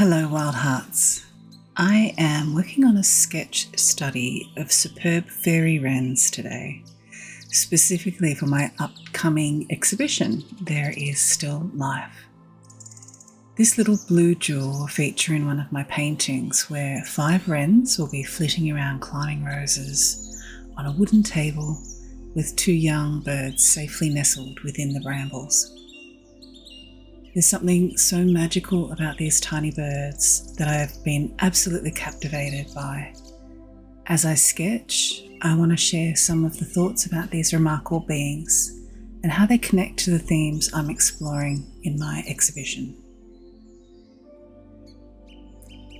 Hello, Wild Hearts. I am working on a sketch study of Superb Fairy Wrens today, specifically for my upcoming exhibition, There Is Still Life. This little blue jewel will feature in one of my paintings where 5 wrens will be flitting around climbing roses on a wooden table with 2 young birds safely nestled within the brambles. There's something so magical about these tiny birds that I have been absolutely captivated by. As I sketch, I want to share some of the thoughts about these remarkable beings and how they connect to the themes I'm exploring in my exhibition.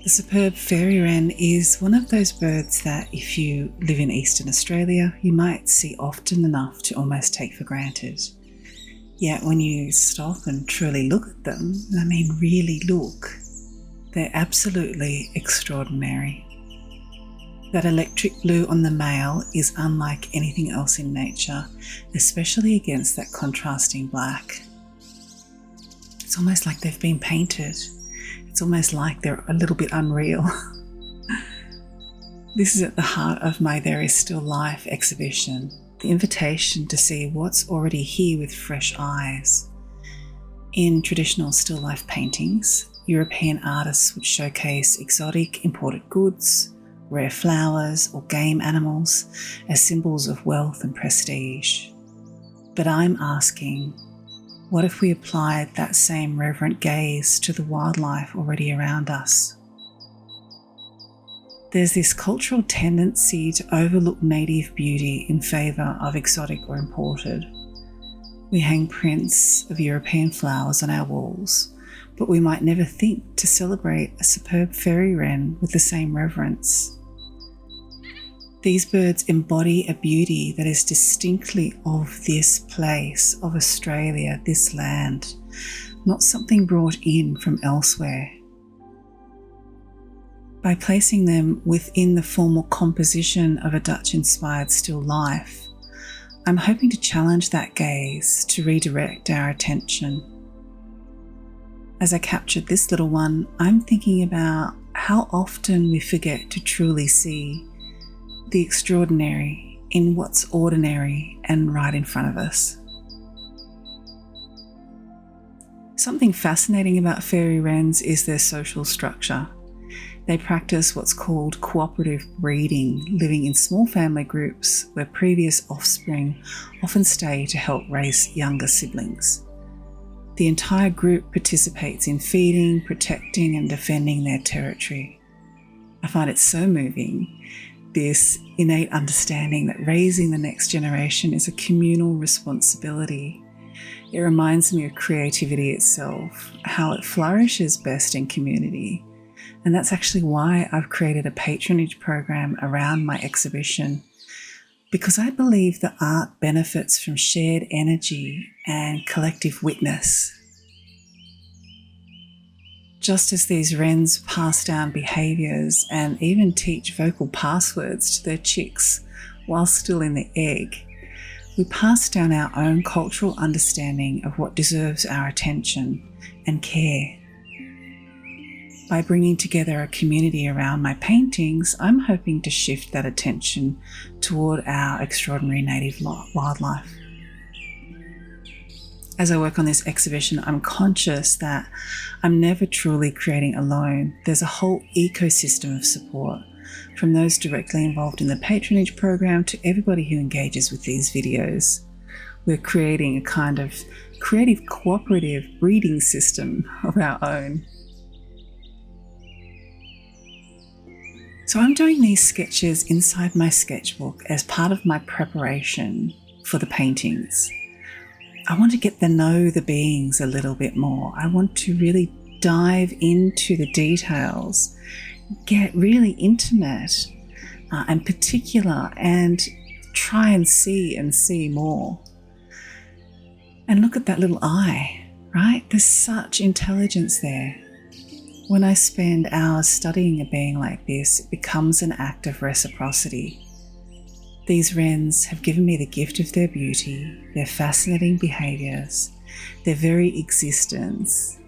The Superb Fairy Wren is one of those birds that if you live in Eastern Australia, you might see often enough to almost take for granted. Yet when you stop and truly look at them, and I mean really look, they're absolutely extraordinary. That electric blue on the male is unlike anything else in nature, especially against that contrasting black. It's almost like they've been painted. It's almost like they're a little bit unreal. This is at the heart of my There Is Still Life exhibition. The invitation to see what's already here with fresh eyes. In traditional still life paintings, European artists would showcase exotic imported goods, rare flowers or game animals as symbols of wealth and prestige. But I'm asking, what if we applied that same reverent gaze to the wildlife already around us? There's this cultural tendency to overlook native beauty in favour of exotic or imported. We hang prints of European flowers on our walls, but we might never think to celebrate a superb fairy wren with the same reverence. These birds embody a beauty that is distinctly of this place, of Australia, this land, not something brought in from elsewhere. By placing them within the formal composition of a Dutch-inspired still life, I'm hoping to challenge that gaze to redirect our attention. As I captured this little one, I'm thinking about how often we forget to truly see the extraordinary in what's ordinary and right in front of us. Something fascinating about fairy wrens is their social structure. They practice what's called cooperative breeding, living in small family groups where previous offspring often stay to help raise younger siblings. The entire group participates in feeding, protecting, and defending their territory. I find it so moving, this innate understanding that raising the next generation is a communal responsibility. It reminds me of creativity itself, how it flourishes best in community. And that's actually why I've created a patronage program around my exhibition, because I believe that art benefits from shared energy and collective witness. Just as these wrens pass down behaviours and even teach vocal passwords to their chicks while still in the egg, we pass down our own cultural understanding of what deserves our attention and care. By bringing together a community around my paintings, I'm hoping to shift that attention toward our extraordinary native wildlife. As I work on this exhibition, I'm conscious that I'm never truly creating alone. There's a whole ecosystem of support, from those directly involved in the patronage program to everybody who engages with these videos. We're creating a kind of creative cooperative breeding system of our own. So I'm doing these sketches inside my sketchbook as part of my preparation for the paintings. I want to get to know the beings a little bit more. I want to really dive into the details, get really intimate and particular, and try and see more. And look at that little eye, right? There's such intelligence there. When I spend hours studying a being like this, it becomes an act of reciprocity. These wrens have given me the gift of their beauty, their fascinating behaviours, their very existence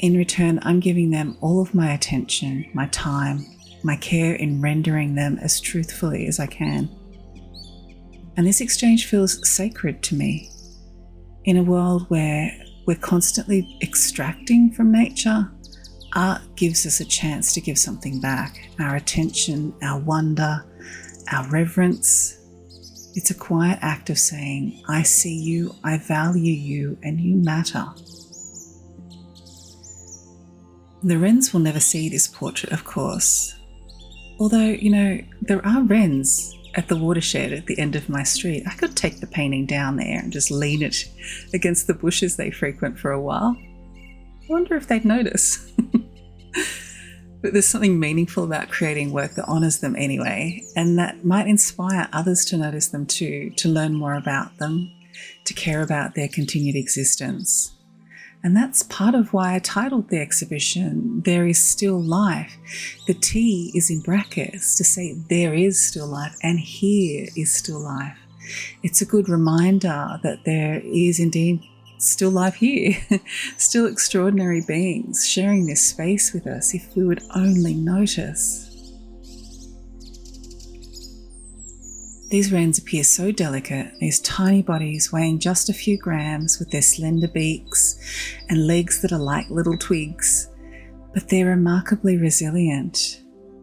In return, I'm giving them all of my attention, my time, my care in rendering them as truthfully as I can. And this exchange feels sacred to me. In a world where we're constantly extracting from nature, art gives us a chance to give something back. Our attention, our wonder, our reverence. It's a quiet act of saying, I see you, I value you, and you matter. The wrens will never see this portrait, of course. Although, there are wrens at the watershed at the end of my street. I could take the painting down there and just lean it against the bushes they frequent for a while. I wonder if they'd notice. But there's something meaningful about creating work that honours them anyway, and that might inspire others to notice them too, to learn more about them, to care about their continued existence. And that's part of why I titled the exhibition, There Is Still Life. The T is in brackets to say there is still life and here is still life. It's a good reminder that there is indeed still life here, still extraordinary beings sharing this space with us if we would only notice. These wrens appear so delicate, these tiny bodies weighing just a few grams with their slender beaks and legs that are like little twigs, but they're remarkably resilient.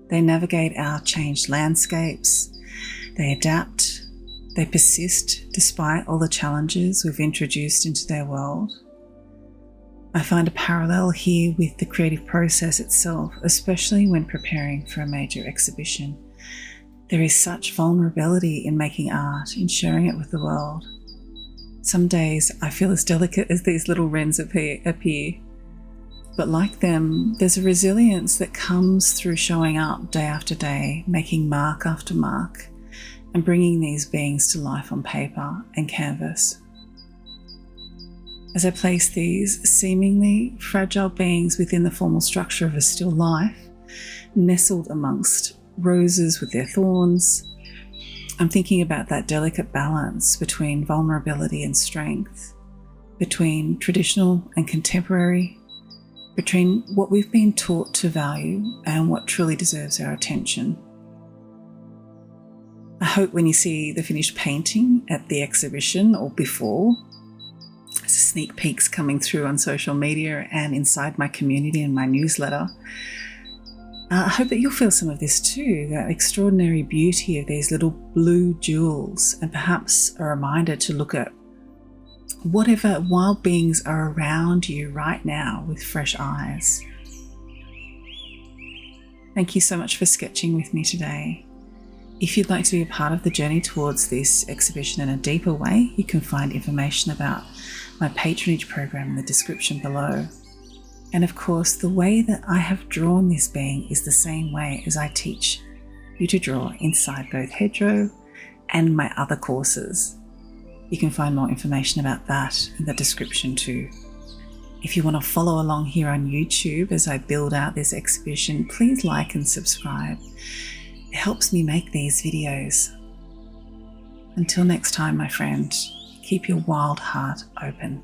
They navigate our changed landscapes, they adapt, they persist despite all the challenges we've introduced into their world. I find a parallel here with the creative process itself, especially when preparing for a major exhibition. There is such vulnerability in making art, in sharing it with the world. Some days I feel as delicate as these little wrens appear. But like them, there's a resilience that comes through showing up day after day, making mark after mark, and bringing these beings to life on paper and canvas. As I place these seemingly fragile beings within the formal structure of a still life, nestled amongst roses with their thorns, I'm thinking about that delicate balance between vulnerability and strength, between traditional and contemporary, between what we've been taught to value and what truly deserves our attention. I hope when you see the finished painting at the exhibition or before, as sneak peeks coming through on social media and inside my community and my newsletter, I hope that you'll feel some of this too, that extraordinary beauty of these little blue jewels, and perhaps a reminder to look at whatever wild beings are around you right now with fresh eyes. Thank you so much for sketching with me today. If you'd like to be a part of the journey towards this exhibition in a deeper way, you can find information about my patronage program in the description below. And of course, the way that I have drawn this being is the same way as I teach you to draw inside both Hedgerow and my other courses. You can find more information about that in the description too. If you want to follow along here on YouTube as I build out this exhibition, please like and subscribe. It helps me make these videos. Until next time, my friend, keep your wild heart open.